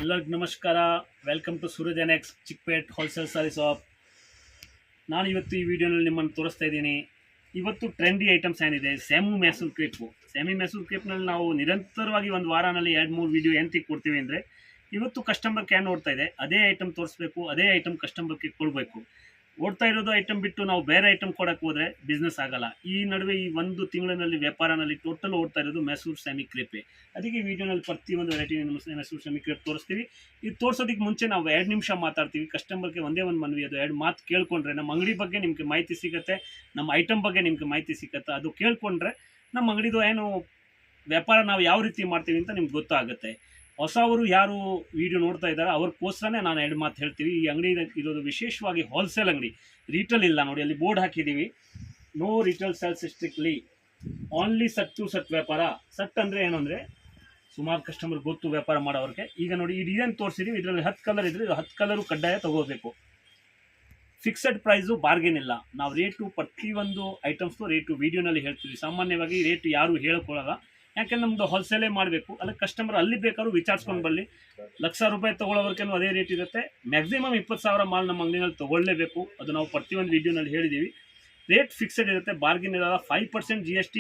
ಎಲ್ಲರಿಗೂ ನಮಸ್ಕಾರ. Welcome to Suraj X Chickpet wholesale sari shop. ನಾನು ಇವತ್ತು ಈ ವಿಡಿಯೋನಲ್ಲಿ ನಿಮ್ಮನ್ನು ತೋರಿಸ್ತಾ ಇದ್ದೀನಿ. ಇವತ್ತು ಟ್ರೆಂಡಿ ಐಟಮ್ಸ್ ಏನಿದೆ, semi Mysore crepe. Semi Mysore ಕ್ರೇಪ್ನಲ್ಲಿ ನಾವು ನಿರಂತರವಾಗಿ ಒಂದು ವಾರನಲ್ಲಿ 2-3 ವಿಡಿಯೋ ಎಂತಿಗೆ ಕೊಡ್ತೀವಿ ಅಂದರೆ, ಇವತ್ತು ಕಸ್ಟಮರ್ ಕ್ಯಾನ್ ನೋಡ್ತಾ ಇದೆ, ಅದೇ ಐಟಮ್ ತೋರಿಸ್ಬೇಕು, ಅದೇ ಐಟಮ್ ಕಸ್ಟಮರ್ಗೆ ಕೊಡಬೇಕು. ಓಡ್ತಾ ಇರೋದು ಐಟಮ್ ಬಿಟ್ಟು ನಾವು ಬೇರೆ ಐಟಮ್ ಕೊಡೋಕ್ಕೆ ಹೋದರೆ ಬಿಸ್ನೆಸ್ ಆಗಲ್ಲ. ಈ ನಡುವೆ ಈ ಒಂದು ತಿಂಗಳಿನಲ್ಲಿ ವ್ಯಾಪಾರನಲ್ಲಿ ಟೋಟಲ್ ಓಡ್ತಾ ಇರೋದು ಮ್ಯಾಸೂರ್ ಸೆಮಿ ಕ್ರೇಪೆ. ಅದಕ್ಕೆ ಈ ವಿಡಿಯೋನಲ್ಲಿ ಪ್ರತಿಯೊಂದು ವೆರೈಟಿ ಮ್ಯಾಸೂರ್ ಸೆಮಿ ಕ್ರೇಪ್ ತೋರಿಸ್ತೀವಿ. ಇದು ತೋರಿಸೋದಕ್ಕೆ ಮುಂಚೆ ನಾವು 2 ನಿಮಿಷ ಮಾತಾಡ್ತೀವಿ. ಕಸ್ಟಮರ್ಗೆ ಒಂದೇ ಒಂದು ಮನವಿ, ಅದು 2 ಮಾತು ಕೇಳ್ಕೊಂಡ್ರೆ ನಮ್ಮ ಅಂಗಡಿ ಬಗ್ಗೆ ನಿಮಗೆ ಮಾಹಿತಿ ಸಿಗುತ್ತೆ, ನಮ್ಮ ಐಟಮ್ ಬಗ್ಗೆ ನಿಮಗೆ ಮಾಹಿತಿ ಸಿಗುತ್ತೆ. ಅದು ಕೇಳ್ಕೊಂಡ್ರೆ ನಮ್ಮ ಅಂಗಡಿದು ಏನು ವ್ಯಾಪಾರ ನಾವು ಯಾವ ರೀತಿ ಮಾಡ್ತೀವಿ ಅಂತ ನಿಮ್ಗೆ ಗೊತ್ತಾಗುತ್ತೆ. ಹೊಸವರು ಯಾರು ವಿಡಿಯೋ ನೋಡ್ತಾ ಇದ್ದಾರೆ ಅವ್ರಿಗೋಸ್ಕರನೇ ನಾನು 2 ಮಾತು ಹೇಳ್ತೀವಿ. ಈ ಅಂಗಡಿ ಇರೋದು ವಿಶೇಷವಾಗಿ ಹೋಲ್ಸೇಲ್ ಅಂಗಡಿ, ರೀಟೇಲ್ ಇಲ್ಲ. ನೋಡಿ ಅಲ್ಲಿ ಬೋರ್ಡ್ ಹಾಕಿದ್ದೀವಿ, no retail sales strictly, only ಸಟ್ ಟು ಸಟ್ ವ್ಯಾಪಾರ. ಸಟ್ ಅಂದರೆ ಏನು ಅಂದರೆ ಸುಮಾರು ಕಸ್ಟಮರ್ ಗೊತ್ತು ವ್ಯಾಪಾರ ಮಾಡೋವ್ರಿಗೆ. ಈಗ ನೋಡಿ ಈ ಡಿಸೈನ್ ತೋರಿಸಿದ್ದೀವಿ, ಇದರಲ್ಲಿ 10 ಕಲರ್ ಇದ್ರೆ 10 ಕಲರು ಕಡ್ಡಾಯ ತೊಗೋಬೇಕು. ಫಿಕ್ಸೆಡ್ ಪ್ರೈಸು, ಬಾರ್ಗೇನ್ ಇಲ್ಲ. ನಾವು ರೇಟು ಪ್ರತಿಯೊಂದು ಐಟಮ್ಸ್ದು ರೇಟು ವೀಡಿಯೋನಲ್ಲಿ ಹೇಳ್ತೀವಿ. ಸಾಮಾನ್ಯವಾಗಿ ರೇಟು ಯಾರು ಹೇಳ್ಕೊಳ್ಳಲ್ಲ, ಯಾಕೆಂದ್ರೆ ನಮ್ಮದು ಹೋಲ್ಸೇಲೇ ಮಾಡಬೇಕು. ಅಲ್ಲಿ ಕಸ್ಟಮರ್ ಅಲ್ಲಿ ಬೇಕಾದ್ರೂ ವಿಚಾರಿಸ್ಕೊಂಡು ಬರಲಿ. ₹1,00,000 ತೊಗೊಳ್ಳೋವ್ರಿಗೇನು ಅದೇ ರೇಟ್ ಇರುತ್ತೆ. ಮ್ಯಾಕ್ಸಿಮಮ್ 20,000 ಮಾಲ್ ನಮ್ಮ ಅಂಗಡಿನಲ್ಲಿ ತೊಗೊಳ್ಳೇಬೇಕು. ಅದು ನಾವು ಪ್ರತಿಯೊಂದು ವೀಡಿಯೋನಲ್ಲಿ ಹೇಳಿದ್ದೀವಿ. ರೇಟ್ ಫಿಕ್ಸೆಡ್ ಇರುತ್ತೆ, ಬಾರ್ಗೇನ್ ಇರಲ್ಲ. 5% GST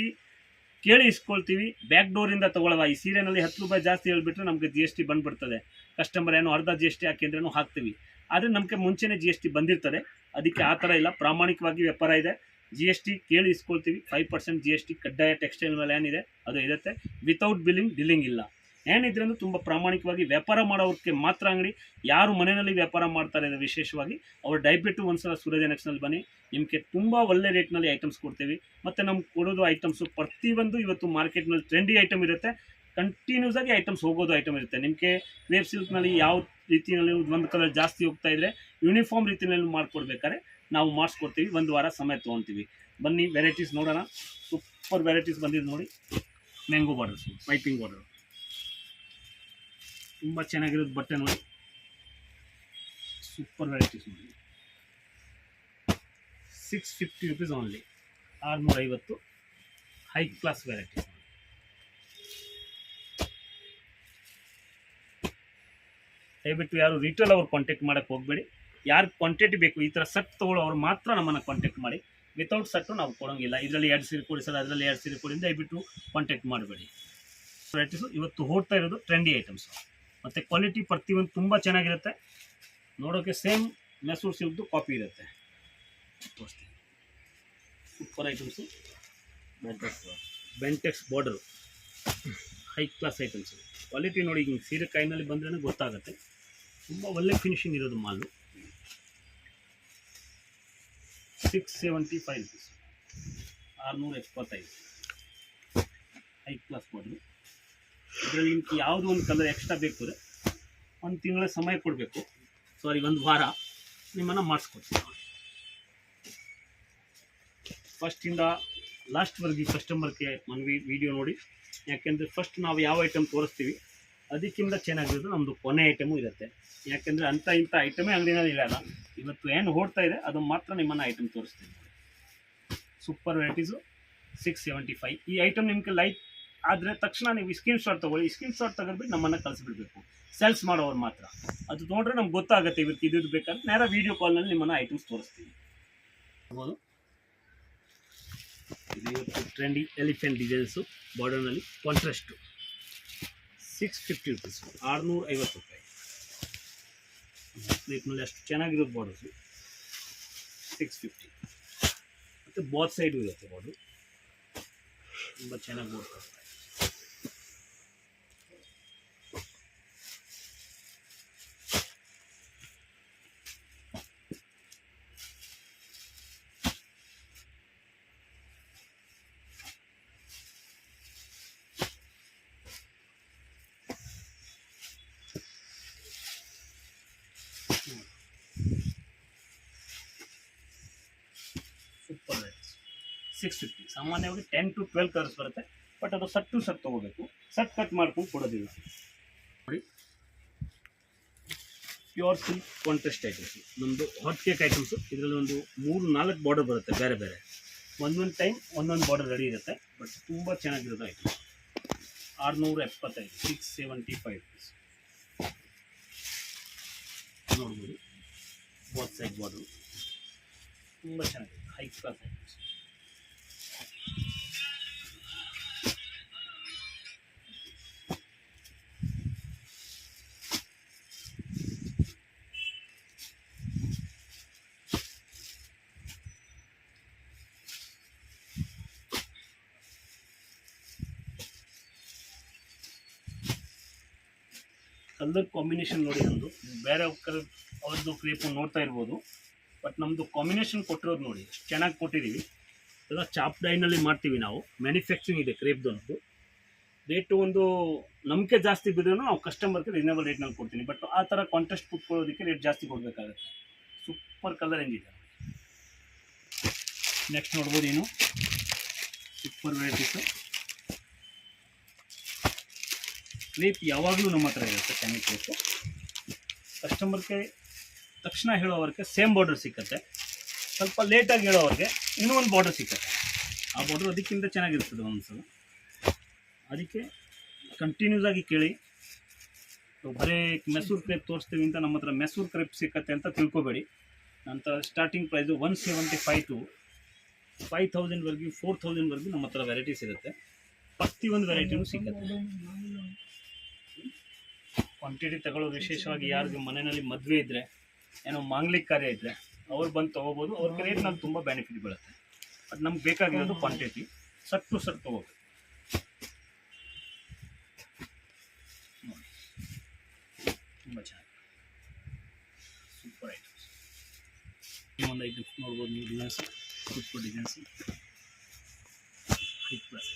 ಕೇಳಿ ಇಸ್ಕೊಳ್ತೀವಿ. ಬ್ಯಾಕ್ ಡೋರಿಂದ ತೊಗೊಳ್ಳೋಲ್ಲ. ಈ ಸೀರೆನಲ್ಲಿ ₹10 ಜಾಸ್ತಿ ಹೇಳಿಬಿಟ್ರೆ ನಮಗೆ GST ಬಂದುಬಿಡ್ತದೆ. ಕಸ್ಟಮರ್ ಏನೋ ಅರ್ಧ GST ಹಾಕಿದ್ರೂ ಹಾಕ್ತೀವಿ, ಆದರೆ ನಮಗೆ ಮುಂಚೆನೇ GST ಬಂದಿರ್ತದೆ. ಅದಕ್ಕೆ ಆ ಥರ ಇಲ್ಲ, ಪ್ರಾಮಾಣಿಕವಾಗಿ ವ್ಯಾಪಾರ ಇದೆ. GST ಕೇಳಿ ಇಸ್ಕೊಳ್ತೀವಿ. 5% GST ಕಡ್ಡಾಯ. ಟೆಕ್ಸ್ಟೈಲ್ ಮೇಲೆ ಏನಿದೆ ಅದು ಇರುತ್ತೆ. ವಿತೌಟ್ ಬಿಲ್ಲಿಂಗ್, ಡಿಲ್ಲಿಂಗ್ ಇಲ್ಲ. ಏನಿದ್ರೂ ತುಂಬ ಪ್ರಾಮಾಣಿಕವಾಗಿ ವ್ಯಾಪಾರ ಮಾಡೋರಿಗೆ ಮಾತ್ರ ಅಂಗಡಿ. ಯಾರು ಮನೆಯಲ್ಲಿ ವ್ಯಾಪಾರ ಮಾಡ್ತಾರೆ ವಿಶೇಷವಾಗಿ ಅವರು ದಯವಿಟ್ಟು ಒಂದ್ಸಲ ಸೂರಜ್ ಎಕ್ಸ್ನಲ್ಲಿ ಬನ್ನಿ. ನಿಮಗೆ ತುಂಬ ಒಳ್ಳೆ ರೇಟ್ನಲ್ಲಿ ಐಟಮ್ಸ್ ಕೊಡ್ತೀವಿ. ಮತ್ತು ನಮ್ಗೆ ಕೊಡೋದು ಐಟಮ್ಸು ಪ್ರತಿಯೊಂದು ಇವತ್ತು ಮಾರ್ಕೆಟ್ನಲ್ಲಿ ಟ್ರೆಂಡಿ ಐಟಮ್ ಇರುತ್ತೆ. ಕಂಟಿನ್ಯೂಸ್ ಆಗಿ ಐಟಮ್ಸ್ ಹೋಗೋದು ಐಟಮ್ ಇರುತ್ತೆ. ನಿಮಗೆ ವೇವ್ ಸಿಲ್ಕ್ನಲ್ಲಿ ಯಾವ ರೀತಿಯಲ್ಲಿ ಒಂದು ಕಲರ್ ಜಾಸ್ತಿ ಹೋಗ್ತಾ ಇದ್ದರೆ ಯೂನಿಫಾರ್ಮ್ ರೀತಿಯಲ್ಲಿ ಮಾಡಿಕೊಡ್ಬೇಕಾದ್ರೆ ನಾವು ಮಾಡಿಸ್ಕೊಡ್ತೀವಿ. ಒಂದು ವಾರ ಸಮಯ ತೊಗೊತೀವಿ. ಬನ್ನಿ ವೆರೈಟೀಸ್ ನೋಡೋಣ. ಸೂಪರ್ ವೆರೈಟೀಸ್ ಬಂದಿದ್ದು ನೋಡಿ. ಮ್ಯಾಂಗೋ ಬಾರ್ಡರ್ಸು, ಪೈಪಿಂಗ್ ಬಾರ್ಡರ್, ತುಂಬ ಚೆನ್ನಾಗಿರೋದು ಬಟ್ಟೆ ನೋಡಿ. ಸೂಪರ್ ವೆರೈಟೀಸ್ ನೋಡಿ. ₹650 ಓನ್ಲಿ, 650. High class varieties. ದಯವಿಟ್ಟು ಯಾರು ರಿಟೇಲ್ ಅವ್ರು ಕಾಂಟ್ಯಾಕ್ಟ್ ಮಾಡೋಕ್ಕೆ ಹೋಗಬೇಡಿ. ಯಾರು ಕ್ವಾಂಟಿಟಿ ಬೇಕು ಈ ಥರ ಸೆಟ್ ತೊಗೊಳ್ಳೋರು ಮಾತ್ರ ನಮ್ಮನ್ನು ಕಾಂಟ್ಯಾಕ್ಟ್ ಮಾಡಿ. ವಿತೌಟ್ ಸೆಟ್ಟು ನಾವು ಕೊಡೋಂಗಿಲ್ಲ. ಇದರಲ್ಲಿ 2 ಸೀರೆ ಕೊಡಿ ಸರ್, ಅದರಲ್ಲಿ 2 ಸೀರೆ ಕೊಡಿ, ದಯವಿಟ್ಟು ಕಾಂಟ್ಯಾಕ್ಟ್ ಮಾಡಬೇಡಿ. ವೆರೈಟೀಸು ಇವತ್ತು ಹೋಗ್ತಾ ಇರೋದು ಟ್ರೆಂಡಿ ಐಟಮ್ಸು. ಮತ್ತು ಕ್ವಾಲಿಟಿ ಪ್ರತಿಯೊಂದು ತುಂಬ ಚೆನ್ನಾಗಿರುತ್ತೆ. ನೋಡೋಕ್ಕೆ ಸೇಮ್ ಮ್ಯಾಸೂರ್ ಸಿಲ್ಕ್ದು ಕಾಪಿ ಇರುತ್ತೆ. Super items. Bentex border, high class items. Quality ನೋಡಿ, ಹಿಂಗೆ ಸೀರೆ ಕೈನಲ್ಲಿ ಬಂದ್ರೇ ಗೊತ್ತಾಗುತ್ತೆ. ತುಂಬ ಒಳ್ಳೆ ಫಿನಿಶಿಂಗ್ ಇರೋದು ಮಾಲು. ₹675, 675. High class border. ಇದರಲ್ಲಿ ನಿಮ್ಗೆ ಯಾವುದೋ ಒಂದು ಕಲರ್ ಎಕ್ಸ್ಟ್ರಾ ಬೇಕು ಅಂದರೆ 1 ತಿಂಗಳ ಸಮಯ ಕೊಡಬೇಕು. ಸಾರಿ, 1 ವಾರ ನಿಮ್ಮನ್ನು ಮಾಡಿಸ್ಕೊಡ್ತೀವಿ. ಫಸ್ಟಿಂದ ಲಾಸ್ಟ್ವರೆಗೆ ಕಸ್ಟಮರ್ಗೆ ಮನವಿ ವಿಡಿಯೋ ನೋಡಿ. ಯಾಕೆಂದರೆ ಫಸ್ಟ್ ನಾವು ಯಾವ ಐಟಮ್ ತೋರಿಸ್ತೀವಿ ಅದಕ್ಕಿಂತ ಚೆನ್ನಾಗಿರೋದು ನಮ್ಮದು ಕೊನೆ ಐಟಮು ಇರುತ್ತೆ. ಯಾಕೆಂದರೆ ಇಂಥ ಐಟಮೇ ಅಂಗಡಿನಲ್ಲಿ ಇರೋಲ್ಲ. ಇವತ್ತು ಏನು ಓಡ್ತಾ ಇದೆ ಅದು ಮಾತ್ರ ನಿಮ್ಮನ್ನು ಐಟಮ್ ತೋರಿಸ್ತೀವಿ. Super varieties. 675. ಈ ಐಟಮ್ ನಿಮಗೆ ಲೈಕ್ ಆದರೆ ತಕ್ಷಣ ನೀವು ಸ್ಕ್ರೀನ್ ಶಾಟ್ ತೊಗೊಳ್ಳಿ. ಸ್ಕ್ರೀನ್ ಶಾಟ್ ತಗೊಂಡ್ಬಿಟ್ಟು ನಮ್ಮನ್ನು ಕಳಿಸ್ಬಿಡ್ಬೇಕು. ಸೇಲ್ಸ್ ಮಾಡೋರು ಮಾತ್ರ. ಅದು ನೋಡ್ರೆ ನಮ್ಗೆ ಗೊತ್ತಾಗುತ್ತೆ ಇವತ್ತು ಇದು ಬೇಕಾದ್ರೆ ನೇರ ವೀಡಿಯೋ ಕಾಲ್ನಲ್ಲಿ ನಿಮ್ಮನ್ನು ಐಟಮ್ಸ್ ತೋರಿಸ್ತೀವಿ. ಆಗ್ಬೋದು. ಇದು ಇವತ್ತು ಟ್ರೆಂಡಿ ಎಲಿಫೆಂಟ್ ಡಿಸೈನ್ಸು ಬಾರ್ಡರ್ನಲ್ಲಿ ಕಾಂಟ್ರಾಸ್ಟು. ₹650, ₹650. ಪ್ಲೇಟ್ನಲ್ಲಿ ಅಷ್ಟು ಚೆನ್ನಾಗಿರೋದು ಬಾರ್ಡರ್ಸು. 650. ಮತ್ತು ಬಾತ್ ಸೈಡು ಇರುತ್ತೆ ಬಾರ್ಡ್ರು. ತುಂಬ ಚೆನ್ನಾಗಿ ಬೋರ್ಡ್. Super varieties. 650. ಸಾಮಾನ್ಯವಾಗಿ 10 to 12 ಕಲರ್ಸ್ ಬರುತ್ತೆ. ಬಟ್ ಅದು ಸಟ್ ಟು ಸಟ್ ತೊಗೋಬೇಕು. ಸಟ್ ಕಟ್ ಮಾಡ್ಕೊಂಡು ಕೊಡೋದಿಲ್ಲ ನೋಡಿ. ಪ್ಯೂರ್ ಸಿಲ್ಕ್ ಕಾಂಟ್ರಾಸ್ಟ್ ಐಟಮ್ಸು ನಮ್ಮದು. Hot cake items. ಇದರಲ್ಲಿ ಒಂದು 3-4 ಬಾರ್ಡರ್ ಬರುತ್ತೆ ಬೇರೆ ಬೇರೆ. ಒಂದೊಂದು ಟೈಮ್ ಒಂದೊಂದು ಬಾರ್ಡರ್ ರೆಡಿ ಇರುತ್ತೆ. ಬಟ್ ತುಂಬ ಚೆನ್ನಾಗಿರೋದು ಐಟಮ್. 675, 675 rupees. ನೋಡ್ಬೋದು, ಬೋತ್ ಸೈಡ್ ಬಾರ್ಡ್ರು ತುಂಬ ಚೆನ್ನಾಗಿದೆ, high class items. Colour combination ನೋಡಿ, ನಮ್ಮದು ಬೇರೆ ಅವ್ರದ್ದು ಕ್ರೇಪು ನೋಡ್ತಾ ಇರ್ಬೋದು, ಬಟ್ ನಮ್ಮದು ಕಾಂಬಿನೇಷನ್ ಕೊಟ್ಟಿರೋದು ನೋಡಿ ಎಷ್ಟು ಚೆನ್ನಾಗಿ ಕೊಟ್ಟಿದ್ದೀವಿ. ಎಲ್ಲ ಚಾಪ್ ಡೈನಲ್ಲಿ ಮಾಡ್ತೀವಿ ನಾವು, ಮ್ಯಾನುಫ್ಯಾಕ್ಚರಿಂಗ್ ಇದೆ ಕ್ರೇಪ್ದು. ರೇಟು ಒಂದು ನಂಬಿಕೆ ಜಾಸ್ತಿ ಬಿದ್ದರೂ ನಾವು ಕಸ್ಟಮರ್ಗೆ ರೀಸನೇಬಲ್ ರೇಟ್ನಲ್ಲಿ ಕೊಡ್ತೀನಿ, ಬಟ್ ಆ ಥರ ಕಾಂಟ್ರಾಸ್ಟ್ ಕೊಟ್ಕೊಳ್ಳೋದಕ್ಕೆ ರೇಟ್ ಜಾಸ್ತಿ ಕೊಡಬೇಕಾಗುತ್ತೆ. ಸೂಪರ್ ಕಲರ್ ರೇಂಜ್ ಇದೆ. ನೆಕ್ಸ್ಟ್ ನೋಡ್ಬೋದು, ಏನು ಸೂಪರ್ ವೆರೈಟೀಸು. ಕ್ರೇಪ್ ಯಾವಾಗಲೂ ನಮ್ಮ ಹತ್ರ ಇರುತ್ತೆ, ಚಾಮಿ ಕ್ರೇಪು. ಕಸ್ಟಮರ್ಗೆ ತಕ್ಷಣ ಹೇಳೋವ್ರಿಗೆ ಸೇಮ್ ಬಾರ್ಡರ್ ಸಿಕ್ಕತ್ತೆ, ಸ್ವಲ್ಪ ಲೇಟಾಗಿ ಹೇಳೋವ್ರಿಗೆ ಇನ್ನೂ ಒಂದು ಬಾರ್ಡರ್ ಸಿಕ್ಕತ್ತೆ. ಆ ಬಾರ್ಡರ್ ಅದಕ್ಕಿಂತ ಚೆನ್ನಾಗಿರ್ತದೆ ಒಂದ್ಸಲ. ಅದಕ್ಕೆ ಕಂಟಿನ್ಯೂಸ್ ಆಗಿ ಕೇಳಿ. ಬರೀ ಮೆಸೂರ್ ಕ್ರೇಪ್ ತೋರಿಸ್ತೀವಿ ಅಂತ ನಮ್ಮ ಹತ್ರ ಮೆಸೂರ್ ಕ್ರೇಪ್ ಸಿಕ್ಕತ್ತೆ ಅಂತ ತಿಳ್ಕೊಬೇಡಿ. ನಂತರ ಸ್ಟಾರ್ಟಿಂಗ್ ಪ್ರೈಸು 175 to 5000ವರೆಗೂ 4000ವರೆಗೂ ನಮ್ಮ ಹತ್ರ ವೆರೈಟೀಸ್ ಇರುತ್ತೆ. ಪ್ರತಿಯೊಂದು ವೆರೈಟಿನೂ ಸಿಕ್ಕತ್ತೆ. ಕ್ವಾಂಟಿಟಿ ತಗೊಳ್ಳೋದು ವಿಶೇಷವಾಗಿ ಯಾರಿಗೆ ಮನೆಯಲ್ಲಿ ಮದುವೆ ಇದ್ದರೆ, ಏನೋ ಮಾಂಗ್ಲಿಕ ಕಾರ್ಯ ಇದ್ದರೆ ಅವ್ರು ಬಂದು ತೊಗೋಬೋದು. ಅವ್ರಿಗೆ ರೇಟ್ನಲ್ಲಿ ತುಂಬ ಬೆನಿಫಿಟ್ ಬೀಳುತ್ತೆ. ಬಟ್ ನಮ್ಗೆ ಬೇಕಾಗಿರೋದು ಕ್ವಾಂಟಿಟಿ, ಸಟ್ಟು ತೊಗೋಬೇಕು. ತುಂಬ ಚೆನ್ನಾಗಿ ಸೂಪರ್ ಐಟಮ್ಸ್. ಇನ್ನೊಂದು ಐಟಮ್ಸ್ ನೋಡ್ಬೋದು ನೀವು, designs, super designs, high class.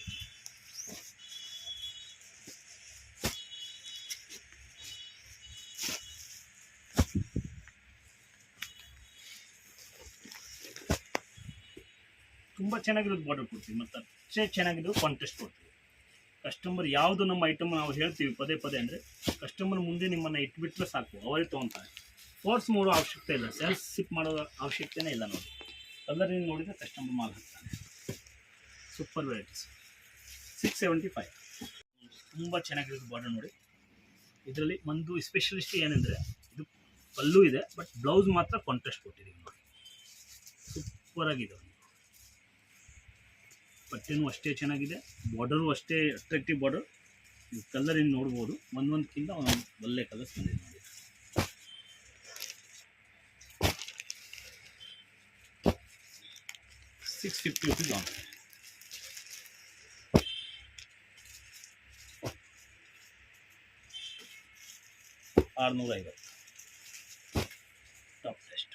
ತುಂಬ ಚೆನ್ನಾಗಿರೋದು ಬಾರ್ಡರ್ ಕೊಡ್ತೀವಿ, ಮತ್ತು ಅಷ್ಟೇ ಚೆನ್ನಾಗಿರೋದು ಕಾಂಟ್ರಾಸ್ಟ್ ಕೊಡ್ತೀವಿ. ಕಸ್ಟಮರ್ ಯಾವುದು ನಮ್ಮ ಐಟಮ್ ನಾವು ಹೇಳ್ತೀವಿ ಪದೇ ಪದೇ ಅಂದರೆ, ಕಸ್ಟಮರ್ ಮುಂದೆ ನಿಮ್ಮನ್ನು ಇಟ್ಬಿಟ್ರೆ ಸಾಕು, ಅವರೇ ತೊಗೊತಾರೆ. ಫೋರ್ಸ್ ಮಾಡೋ ಅವಶ್ಯಕತೆ ಇಲ್ಲ, ಸೇಲ್ಸ್ ಸಿಪ್ ಮಾಡೋ ಅವಶ್ಯಕತೆನೇ ಇಲ್ಲ. ನೋಡಿ ಕಲರಿಂದ ನೋಡಿದರೆ ಕಸ್ಟಮರ್ ಮಾಲ್ ಹಾಕ್ತಾನೆ. Super varieties 675. ತುಂಬ ಚೆನ್ನಾಗಿರೋದು ಬಾರ್ಡರ್ ನೋಡಿ. ಇದರಲ್ಲಿ ಒಂದು ಸ್ಪೆಷಲಿಸ್ಟ್ ಏನಂದರೆ, ಇದು ಪಲ್ಲು ಇದೆ, ಬಟ್ ಬ್ಲೌಸ್ ಮಾತ್ರ ಕಾಂಟ್ರಾಸ್ಟ್ ಕೊಟ್ಟಿದ್ದೀವಿ ನೋಡಿ. ಸೂಪರಾಗಿದೆ. ಬಟ್ಟೆನೂ ಅಷ್ಟೇ ಚೆನ್ನಾಗಿದೆ, ಬಾರ್ಡರು ಅಷ್ಟೇ ಅಟ್ರಾಕ್ಟಿವ್ ಬಾರ್ಡರ್. ನೀವು ಕಲರಿಂದ ನೋಡ್ಬೋದು, ಒಂದೊಂದಕ್ಕಿಂತ ಒಂದೊಂದು ಒಳ್ಳೆ ಕಲರ್ಸ್ ಬಂದಿದೆ ನೋಡಿ. 650 rupees on. 650 top test.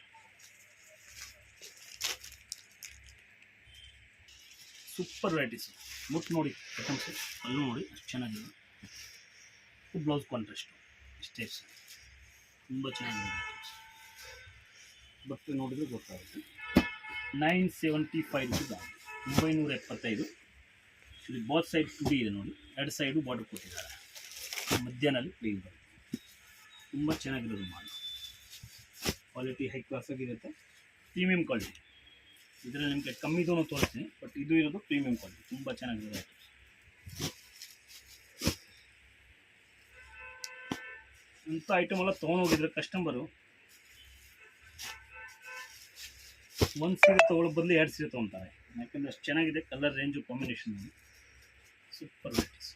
Super varieties. ಮುಟ್ಟು ನೋಡಿ ಐಟಮ್ಸು, ಅಲ್ಲೂ ನೋಡಿ ಅಷ್ಟು ಚೆನ್ನಾಗಿದೆ. ಬ್ಲೌಸ್ ಕಾಂಟ್ರಾಸ್ಟು ಇಷ್ಟೇ, ತುಂಬ ಚೆನ್ನಾಗಿದೆ ಐಟಮ್ಸ್. ಬಟ್ಟೆ ನೋಡಿದರೆ ಗೊತ್ತಾಗುತ್ತೆ. 975 rupees ಆಗಿದೆ, 975. ಇಲ್ಲಿ ಬೋತ್ ಸೈಡ್ ಟುಡಿ ಇದೆ ನೋಡಿ, ಎರಡು ಸೈಡು ಬಾರ್ಡರ್ ಕೊಟ್ಟಿದ್ದಾರೆ, ಮಧ್ಯಾಹ್ನಲ್ಲಿ ಪ್ಲೇನ್ ಬರುತ್ತೆ. ತುಂಬ ಚೆನ್ನಾಗಿರೋದು ಮಾಲ್. ಕ್ವಾಲಿಟಿ ಹೈ ಕ್ಲಾಸ್ ಆಗಿರುತ್ತೆ, ಪ್ರೀಮಿಯಂ ಕ್ವಾಲಿಟಿ. ಇದರಲ್ಲಿ ನಿಮಗೆ ಕಮ್ಮಿದೂ ತೋರಿಸ್ತೀನಿ, ಬಟ್ ಇದು ಇರೋದು ಪ್ರೀಮಿಯಂ ಕ್ವಾಲಿಟಿ, ತುಂಬ ಚೆನ್ನಾಗಿರೋದು ಐಟಮ್ಸ್. ಇಂಥ ಐಟಮ್ ಎಲ್ಲ ತೊಗೊಂಡೋಗಿದ್ರೆ ಕಸ್ಟಮರು ಒಂದು ಸೀರೆ ತೊಗೊಳ್ಳೋ ಬದಲು 2 ಸೀರೆ ತೊಗೊತಾರೆ, ಯಾಕಂದರೆ ಅಷ್ಟು ಚೆನ್ನಾಗಿದೆ colour range combination. Super varieties.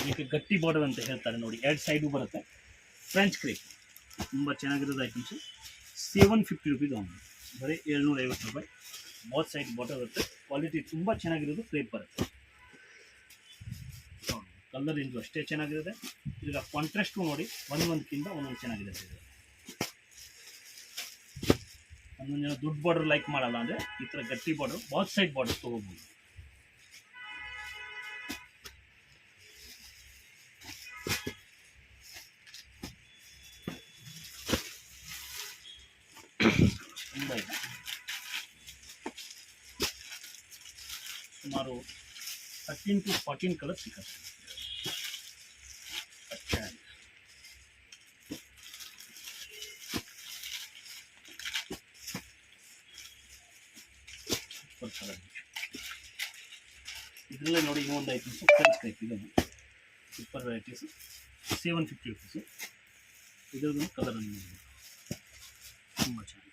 ಇದಕ್ಕೆ ಗಟ್ಟಿ ಬಾರ್ಡರ್ ಅಂತ ಹೇಳ್ತಾರೆ ನೋಡಿ, 2 ಸೈಡು ಬರುತ್ತೆ. ಫ್ರೆಂಚ್ ಕ್ರೇಪ್ ತುಂಬ ಚೆನ್ನಾಗಿರೋದು ಐಟಮ್ಸು. 750 rupees ಆನ್, ಬರೀ 750 ರೂಪಾಯಿ. ಬೋತ್ ಸೈಡ್ ಬಾರ್ಡರ್ ಬರುತ್ತೆ, ಕ್ವಾಲಿಟಿ ತುಂಬ ಚೆನ್ನಾಗಿರೋದು ಕ್ರೇಪ್ ಬರುತ್ತೆ. ಕಲರ್ ರೇಂಜು ಅಷ್ಟೇ ಚೆನ್ನಾಗಿರುತ್ತೆ. ಈಗ ಕಾಂಟ್ರಾಸ್ಟು ನೋಡಿ, ಒಂದೊಂದಕ್ಕಿಂತ ಒಂದೊಂದು ಚೆನ್ನಾಗಿರುತ್ತೆ. ಒಂದೊಂದು ಜನ ದುಡ್ಡು ಬಾರ್ಡರ್ ಲೈಕ್ ಮಾಡಲ್ಲ ಅಂದರೆ ಈ ಥರ ಗಟ್ಟಿ ಬಾರ್ಡರ್, ಬೋತ್ ಸೈಡ್ ಬಾರ್ಡರ್ ತೊಗೋಬೋದು. ತುಂಬ ಇದೆ, ಸುಮಾರು 13 to 14 ಕಲರ್ ಸಿಗುತ್ತೆ. ಇದರಲ್ಲೇ ನೋಡಿ ಇನ್ನೊಂದು ಐಟಮ್ಸು ಫ್ರೆಂಚ್ ಕ್ರೇಪ್. ಇದನ್ನು ಸೂಪರ್ ವೆರೈಟೀಸು, 750 ರುಪೀಸು. ಇದರದ್ದು ಕಲರನ್ನು ನೋಡಬೇಕು, ತುಂಬ ಚೆನ್ನಾಗಿದೆ.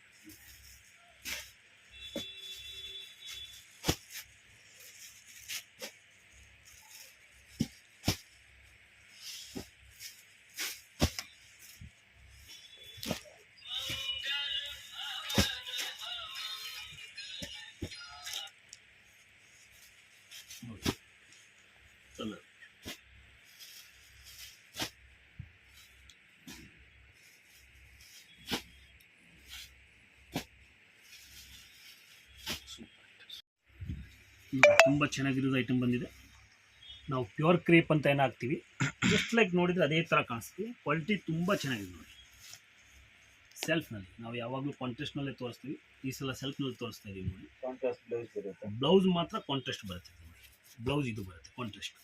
ಕಲರ್ ತುಂಬ ಚೆನ್ನಾಗಿರೋದು ಐಟಮ್ ಬಂದಿದೆ. ನಾವು ಪ್ಯೂರ್ ಕ್ರೇಪ್ ಅಂತ ಏನು ಹಾಕ್ತೀವಿ, ಜಸ್ಟ್ ಲೈಕ್ ನೋಡಿದರೆ ಅದೇ ಥರ ಕಾಣಿಸ್ತೀವಿ. ಕ್ವಾಲಿಟಿ ತುಂಬ ಚೆನ್ನಾಗಿದೆ ನೋಡಿ. ಸೆಲ್ಫ್ನಲ್ಲಿ ನಾವು ಯಾವಾಗಲೂ ಕಾಂಟ್ರಾಸ್ಟ್ನಲ್ಲೇ ತೋರಿಸ್ತೀವಿ, ಈ ಸಲ ಸೆಲ್ಫ್ನಲ್ಲಿ ತೋರಿಸ್ತಾ ಇದ್ದೀವಿ ನೋಡಿ. ಕಾಂಟ್ರಾಸ್ಟ್ ಬ್ಲೌಸ್ ಬರುತ್ತೆ, ಬ್ಲೌಸ್ ಮಾತ್ರ ಕಾಂಟ್ರಾಸ್ಟ್ ಬರುತ್ತೆ ನೋಡಿ. ಬ್ಲೌಸ್ ಇದು ಬರುತ್ತೆ ಕಾಂಟ್ರಾಸ್ಟ್.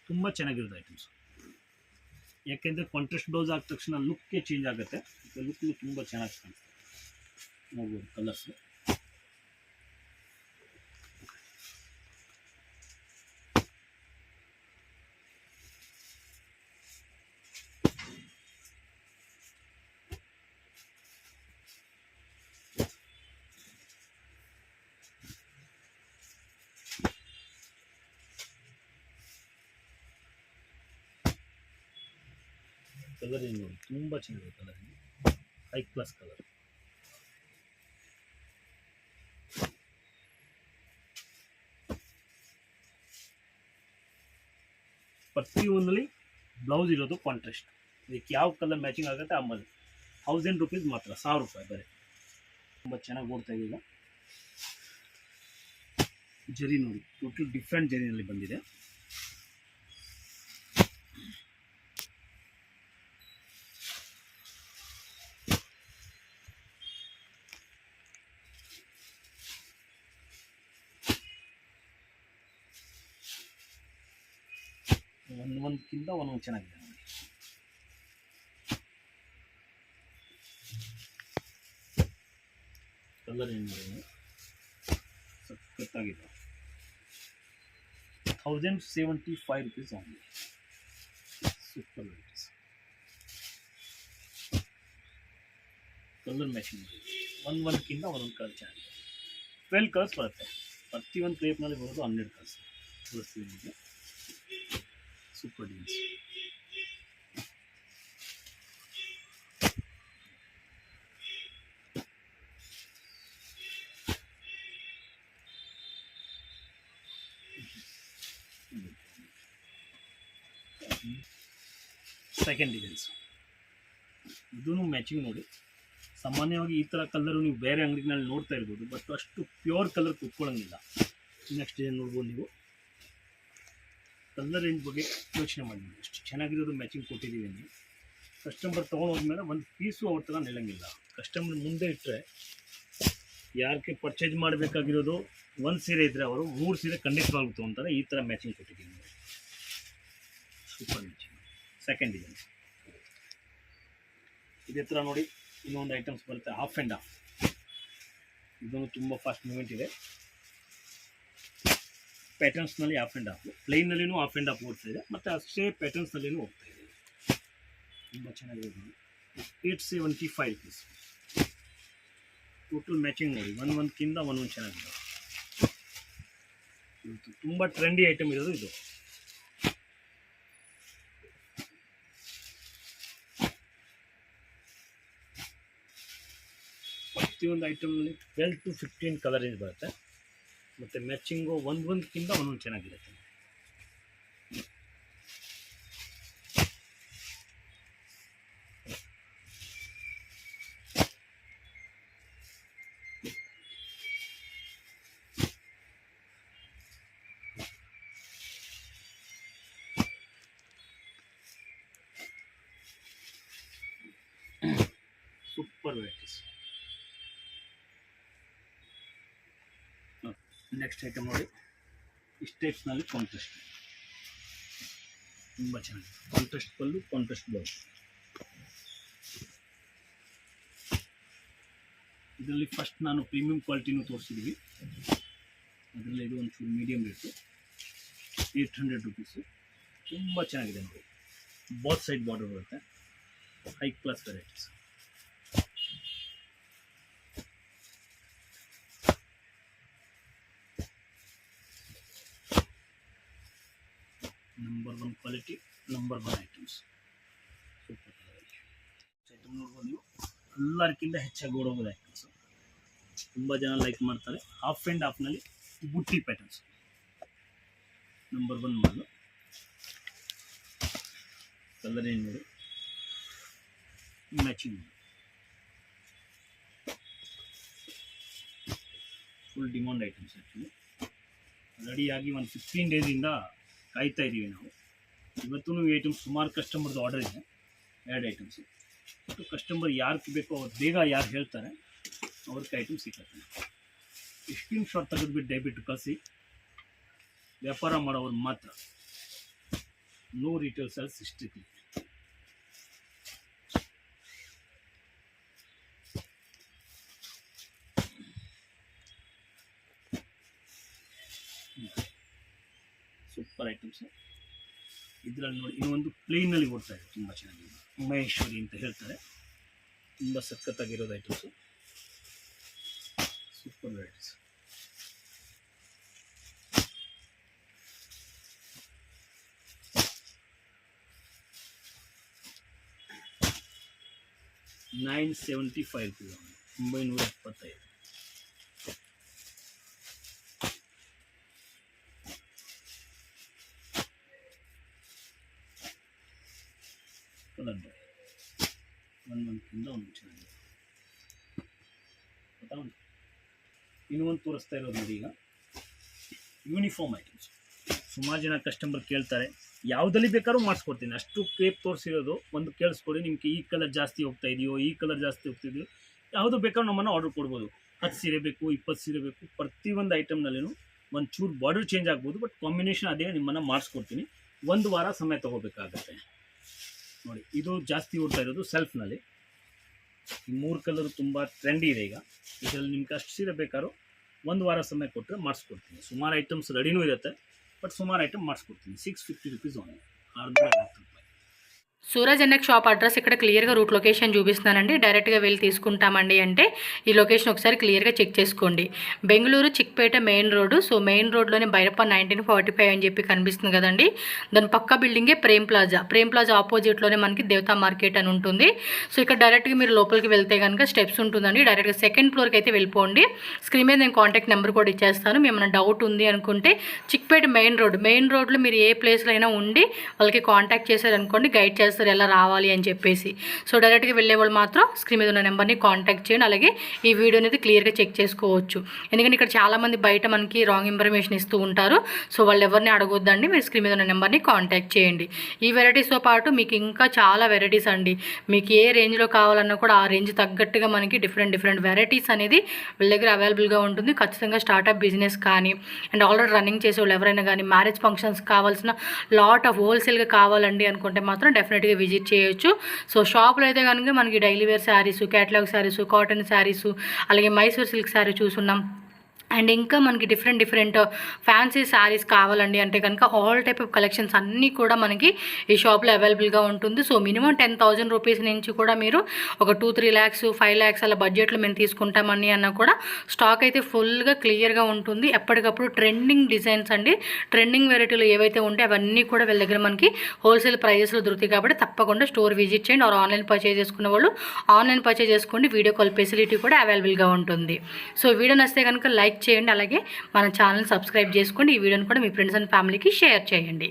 ತುಂಬ ಚೆನ್ನಾಗಿರೋದು ಐಟಮ್ಸ್. ಯಾಕೆಂದರೆ ಕಾಂಟ್ರಾಸ್ಟ್ ಬ್ಲೌಸ್ ಆದ ತಕ್ಷಣ ಲುಕ್ಕೇ ಚೇಂಜ್ ಆಗುತ್ತೆ, ಲುಕ್ನು ತುಂಬ ಚೆನ್ನಾಗಿ ಕಾಣಿಸುತ್ತೆ. ನೋಡ್ಬೋದು ಕಲರ್ಸು. ಕಲರ್ ಏನು ನೋಡಿ, ತುಂಬ ಚೆನ್ನಾಗಿದೆ ಕಲರ್, ಹೈ ಕ್ಲಾಸ್ ಕಲರ್. ಪ್ರತಿಯೊಂದರಲ್ಲಿ ಬ್ಲೌಸ್ ಇರೋದು ಕಾಂಟ್ರಾಸ್ಟ್. ಇದಕ್ಕೆ ಯಾವ ಕಲರ್ ಮ್ಯಾಚಿಂಗ್ ಆಗುತ್ತೆ ಆಮೇಲೆ 1000 ರುಪೀಸ್ ಮಾತ್ರ, 1000 ರೂಪಾಯಿ ಬರೀ. ತುಂಬ ಚೆನ್ನಾಗಿ ಓಡ್ತಾ ಇದೆ. ಈಗ ಜರಿ ನೋಡಿ, ಟೋಟಲ್ ಡಿಫ್ರೆಂಟ್ ಜರಿನಲ್ಲಿ ಬಂದಿದೆ. ಒಂದಕ್ಕಿಂತ ಒಂದೊಂದು ಚೆನ್ನಾಗಿದೆ ನೋಡಿ. ಕಲರ್ ಏನು ನೋಡಿ, ಸಖತ್ತಾಗಿದೆ. 1075 ರುಪೀಸ್ ಆಗಿದೆ. Super varieties. ಕಲರ್ ಮ್ಯಾಚಿಂಗ್ ನೋಡಿ, ಒಂದಕ್ಕಿಂತ ಒಂದೊಂದು ಕಲರ್ ಚೆನ್ನಾಗಿದೆ. 12 ಕಲರ್ಸ್ ಬರುತ್ತೆ. ಪ್ರತಿಯೊಂದು ಕ್ರೇಪ್ನಲ್ಲಿ ಬರೋದು 12 ಕಲರ್ಸ್ ತೋರಿಸ್ತೀವಿ ನಿಮಗೆ. Super deals. ಸೆಕೆಂಡ್ ಡಿಸೈನ್ಸ್ ಇದೂ ಮ್ಯಾಚಿಂಗ್ ನೋಡಿ. ಸಾಮಾನ್ಯವಾಗಿ ಈ ಥರ ಕಲರು ನೀವು ಬೇರೆ ಅಂಗಡಿನಲ್ಲಿ ನೋಡ್ತಾ ಇರ್ಬೋದು, ಬಟ್ ಅಷ್ಟು ಪ್ಯೂರ್ ಕಲರ್ ಕುತ್ಕೊಳ್ಳೋಂಗಿಲ್ಲ. ನೆಕ್ಸ್ಟ್ ಡಿಸೈನ್ ನೋಡ್ಬೋದು ನೀವು. ಕಲರ್ ರೇಂಜ್ ಬಗ್ಗೆ ಯೋಚನೆ ಮಾಡಿ, ಎಷ್ಟು ಚೆನ್ನಾಗಿರೋದು ಮ್ಯಾಚಿಂಗ್ ಕೊಟ್ಟಿದ್ದೀವಿ ನೀವು. ಕಸ್ಟಮರ್ ತೊಗೊಂಡೋದ್ಮೇಲೆ ಒಂದು ಪೀಸು ಅವ್ರ ಥರ ನಿಲ್ಲಂಗಿಲ್ಲ. ಕಸ್ಟಮರ್ ಮುಂದೆ ಇಟ್ಟರೆ ಯಾರಿಗೆ ಪರ್ಚೇಸ್ ಮಾಡಬೇಕಾಗಿರೋದು ಒಂದು ಸೀರೆ ಇದ್ದರೆ ಅವರು 3 ಸೀರೆ ಖಂಡಿತವಾಗ್ಲೂ ತೊಗೊತಾರೆ. ಈ ಥರ ಮ್ಯಾಚಿಂಗ್ ಕೊಟ್ಟಿದ್ದೀವಿ ನೀವು. Super matching. ಸೆಕೆಂಡ್ ಡಿಸೈನ್ ಇದೇ ಥರ ನೋಡಿ. ಇನ್ನೊಂದು ಐಟಮ್ಸ್ ಬರುತ್ತೆ ಹಾಫ್ ಆ್ಯಂಡ್ ಹಾಫ್. ಇದನ್ನು ತುಂಬ ಫಾಸ್ಟ್ ಮೂಮೆಂಟ್ ಇದೆ. ಪ್ಯಾಟರ್ನ್ಸ್ನಲ್ಲಿ ಹಾಫ್ ಆ್ಯಂಡ್ ಹಾಫು, ಪ್ಲೈನ್ನಲ್ಲಿನೂ ಹಾಫ್ ಆ್ಯಂಡ್ ಹಾಫ್ ಓಡ್ತಾ ಇದೆ, ಮತ್ತು ಅಷ್ಟೇ ಪ್ಯಾಟರ್ನ್ಸ್ನಲ್ಲಿನೂ ಹೋಗ್ತಾ ಇದೆ. ತುಂಬ ಚೆನ್ನಾಗಿದೆ. 875 ರುಪೀಸ್. ಟೋಟಲ್ ಮ್ಯಾಚಿಂಗ್ ನೋಡಿ, ಒಂದಕ್ಕಿಂತ ಒಂದೊಂದು ಚೆನ್ನಾಗಿದೆ. ತುಂಬ ಟ್ರೆಂಡಿ ಐಟಮ್ ಇರೋದು ಇದು. ಪ್ರತಿಯೊಂದು ಐಟಮ್ನಲ್ಲಿ 12 to 15 ಕಲರ್ ರೇಂಜ್ ಬರುತ್ತೆ, ಮತ್ತು ಮ್ಯಾಚಿಂಗು ಒಂದಕ್ಕಿಂತ ಒಂದೊಂದು ಚೆನ್ನಾಗಿರುತ್ತೆ. Super varieties. ನೆಕ್ಸ್ಟ್ ಐಟಮ್ ನೋಡಿ, ಸ್ಟೆಪ್ಸ್ನಲ್ಲಿ ಕಾಂಟ್ರಾಸ್ಟ್ ತುಂಬ ಚೆನ್ನಾಗಿದೆ. ಕಾಂಟ್ರಾಸ್ಟ್ ಪಲ್ಲು, ಕಾಂಟ್ರಾಸ್ಟ್ ಬ್ಲೌಸ್. ಇದರಲ್ಲಿ ಫಸ್ಟ್ ನಾನು ಪ್ರೀಮಿಯಂ ಕ್ವಾಲಿಟಿನೂ ತೋರಿಸಿದ್ದೀವಿ. ಅದರಲ್ಲಿ ಇದು ಒಂಚೂರು ಮೀಡಿಯಮ್ ರೇಟು, 800 ರುಪೀಸು. ತುಂಬ ಚೆನ್ನಾಗಿದೆ ನೋಡಿ. ಬೋತ್ ಸೈಡ್ ಬಾರ್ಡರ್ ಬರುತ್ತೆ. High class varieties. Number 1 quality, number 1 items. Super item ನೋಡ್ಬೋದು ನೀವು. ಎಲ್ಲರಿಗಿಂತ ಹೆಚ್ಚಾಗಿ ಓಡೋಗೋದು ಐಟಮ್ಸ್. ತುಂಬ ಜನ ಲೈಕ್ ಮಾಡ್ತಾರೆ. ಹಾಫ್ ಆ್ಯಂಡ್ ಹಾಫ್ನಲ್ಲಿ ಬುಟ್ಟಿ ಪ್ಯಾಟರ್ನ್ಸ್. ನಂಬರ್ 1 ಮಾಡಲು ಕಲರ್ ಏನು ನೋಡಿ, matching full demand items. Actually ರೆಡಿಯಾಗಿ ಒಂದು 15 ಡೇಸಿಂದ ಕಾಯ್ತಾ ಇದ್ದೀವಿ ನಾವು. ಇವತ್ತು ಈ ಐಟಮ್ಸ್ ಸುಮಾರು ಕಸ್ಟಮರ್ದು ಆರ್ಡರ್ ಇದೆ, 2 ಐಟಮ್ಸು. ಕಸ್ಟಮರ್ ಯಾರು ಬೇಕೋ ಅವ್ರು ಬೇಗ ಯಾರು ಹೇಳ್ತಾರೆ ಅವ್ರಿಗೆ ಐಟಮ್ ಸಿಕ್ಕತ್ತೆ. ಸ್ಕ್ರೀನ್ ಶಾಟ್ ತೆಗೆದುಬಿಟ್ಟು ದಯವಿಟ್ಟು ಕಳಿಸಿ. ವ್ಯಾಪಾರ ಮಾಡೋರು ಮಾತ್ರ, no retail sales strictly. Super items. ಇದರಲ್ಲಿ ನೋಡಿ, ಇನ್ನೊಂದು ಪ್ಲೇನಲ್ಲಿ ಓಡ್ತಾ ಇದೆ, ತುಂಬ ಚೆನ್ನಾಗಿದೆ. ಮಹೇಶ್ವರಿ ಅಂತ ಹೇಳ್ತಾರೆ, ತುಂಬ ಸಖತ್ತಾಗಿರೋದು ಐಟಮ್ಸು. Super varieties. ₹975, 975. ಕಲರ್ ಒಂದೊಂದಕ್ಕಿಂತ ಒಂದು ಚೆನ್ನಾಗಿದೆ. ಇನ್ನೊಂದು ತೋರಿಸ್ತಾ ಇರೋದು ನೋಡಿ, ಈಗ ಯೂನಿಫಾರ್ಮ್ ಐಟಮ್ಸ್. ಸುಮಾರು ಜನ ಕಸ್ಟಮರ್ ಕೇಳ್ತಾರೆ, ಯಾವುದಲ್ಲಿ ಬೇಕಾದ್ರೂ ಮಾಡಿಸ್ಕೊಡ್ತೀನಿ. ಅಷ್ಟು ಕ್ರೇಪ್ ತೋರಿಸಿರೋದು ಒಂದು ಕೇಳಿಸ್ಕೊಡಿ. ನಿಮಗೆ ಈ ಕಲರ್ ಜಾಸ್ತಿ ಹೋಗ್ತಾ ಇದೆಯೋ, ಈ ಕಲರ್ ಜಾಸ್ತಿ ಹೋಗ್ತಿದೆಯೋ, ಯಾವುದು ಬೇಕಾದ್ರೂ ನಮ್ಮನ್ನು ಆರ್ಡರ್ ಕೊಡ್ಬೋದು. 10 ಸೀರೆ ಬೇಕು, 20 ಸೀರೆ ಬೇಕು, ಪ್ರತಿಯೊಂದು ಐಟಮ್ನಲ್ಲೂ ಒಂದು ಚೂರು ಬಾರ್ಡರ್ ಚೇಂಜ್ ಆಗ್ಬೋದು, ಬಟ್ ಕಾಂಬಿನೇಷನ್ ಅದೇ ನಿಮ್ಮನ್ನು ಮಾಡಿಸ್ಕೊಡ್ತೀನಿ. 1 ವಾರ ಸಮಯ ತೊಗೋಬೇಕಾಗತ್ತೆ. ನೋಡಿ, ಇದು ಜಾಸ್ತಿ ಓಡ್ತಾ ಇರೋದು ಸೆಲ್ಫ್ನಲ್ಲಿ. ಈ 3 ಕಲರು ತುಂಬ ಟ್ರೆಂಡಿ ಇದೆ ಈಗ. ಇದರಲ್ಲಿ ನಿಮ್ಗೆ ಅಷ್ಟು ಸೀರೆ ಬೇಕಾದ್ರೂ 1 ವಾರ ಸಮಯ ಕೊಟ್ಟರೆ ಮಾಡಿಸ್ಕೊಡ್ತೀನಿ. ಸುಮಾರು ಐಟಮ್ಸ್ ರೆಡಿನೂ ಇರುತ್ತೆ, ಬಟ್ ಸುಮಾರು ಐಟಮ್ ಮಾಡಿಸ್ಕೊಡ್ತೀನಿ. ₹650 only, ₹650. Suraj NX shop address ఇక్కడ క్లియర్గా రూట్ లొకేషన్ చూపిస్తున్నానండి. డైరెక్ట్గా వెళ్ళి తీసుకుంటామండి అంటే ఈ లొకేషన్ ఒకసారి క్లియర్గా చెక్ చేసుకోండి. Bengaluru Chickpet main road. So main రోడ్లోనే బైరప్ప 1945 అని చెప్పి కనిపిస్తుంది కదండి. దాని పక్క బిల్డింగే ప్రేమ్ ప్లాజా ఆపోజిట్లోనే మనకి దేవతా మార్కెట్ అని ఉంటుంది. సో ఇక్కడ డైరెక్ట్గా మీరు లోపలికి వెళ్తే కనుక స్టెప్స్ ఉంటుందండి. డైరెక్ట్గా 2nd ఫ్లోర్కి అయితే వెళ్ళిపోండి. స్క్రీన్ మీద నేను కాంటాక్ట్ నెంబర్ కూడా ఇచ్చేస్తాను. ఏమైనా డౌట్ ఉంది అనుకుంటే చిక్పేట మెయిన్ రోడ్లో మీరు ఏ ప్లేస్లో అయినా ఉండి వాళ్ళకి కాంటాక్ట్ చేశారనుకోండి, గైడ్ చేస్తారు ఎలా రావాలి అని చెప్పేసి. సో డైరెక్ట్గా వెళ్ళే వాళ్ళు మాత్రం స్క్రీన్ మీద ఉన్న నెంబర్ని కాంటాక్ట్ చేయండి. అలాగే ఈ వీడియో అనేది క్లియర్గా చెక్ చేసుకోవచ్చు. ఎందుకంటే ఇక్కడ చాలామంది బయట మనకి రాంగ్ ఇన్ఫర్మేషన్ ఇస్తూ ఉంటారు. సో వాళ్ళు ఎవరిని అడగొద్దండి, మీరు స్క్రీన్ మీద ఉన్న నెంబర్ని కాంటాక్ట్ చేయండి. ఈ వెరైటీస్తో పాటు మీకు ఇంకా చాలా వెరైటీస్ అండి. మీకు ఏ రేంజ్లో కావాలన్నా కూడా ఆ రేంజ్ తగ్గట్టుగా మనకి డిఫరెంట్ వెరైటీస్ అనేది వీళ్ళ దగ్గర అవైలబుల్గా ఉంటుంది. ఖచ్చితంగా స్టార్టప్ బిజినెస్ కానీ అండ్ ఆల్రెడీ రన్నింగ్ చేసే వాళ్ళు ఎవరైనా కానీ మ్యారేజ్ ఫంక్షన్స్ కావాల్సిన లాట్ ఆఫ్ హోల్సేల్గా కావాలండి అనుకుంటే మాత్రం డెఫినెట్గా విజిట్ చేయొచ్చు. సో షాప్లో అయితే కనుక మనకి daily wear saris, catalogue saris, cotton saris, అలాగే మైసూర్ సిల్క్ శారీ చూసున్నాం. అండ్ ఇంకా మనకి డిఫరెంట్ ఫ్యాన్సీ శారీస్ కావాలండి అంటే కనుక ఆల్ టైప్ ఆఫ్ కలెక్షన్స్ అన్నీ కూడా మనకి ఈ షాప్లో అవైలబుల్గా ఉంటుంది. సో మినిమం 10,000 రూపీస్ నుంచి కూడా మీరు ఒక 2-3 lakhs 5 lakhs అలా బడ్జెట్లో మేము తీసుకుంటామని అన్నా కూడా స్టాక్ అయితే ఫుల్గా క్లియర్గా ఉంటుంది. ఎప్పటికప్పుడు ట్రెండింగ్ డిజైన్స్ అండి, ట్రెండింగ్ వెరైటీలు ఏవైతే ఉంటే అవన్నీ కూడా వీళ్ళ దగ్గర మనకి హోల్సేల్ ప్రైజెస్లో దొరుకుతాయి. కాబట్టి తప్పకుండా స్టోర్ విజిట్ చేయండి. ఆర్ ఆన్లైన్ పర్చేజ్ చేసుకునే వాళ్ళు ఆన్లైన్ పర్చేజ్ చేసుకోండి. వీడియో కాల్ ఫెసిలిటీ కూడా అవైలబుల్గా ఉంటుంది. సో వీడియో నచ్చితే కనుక లైక్ చేయండి. అలాగే మన ఛానల్ సబ్స్క్రైబ్ చేసుకోండి. ఈ వీడియోని కూడా మీ ఫ్రెండ్స్ అండ్ ఫ్యామిలీకి షేర్ చేయండి.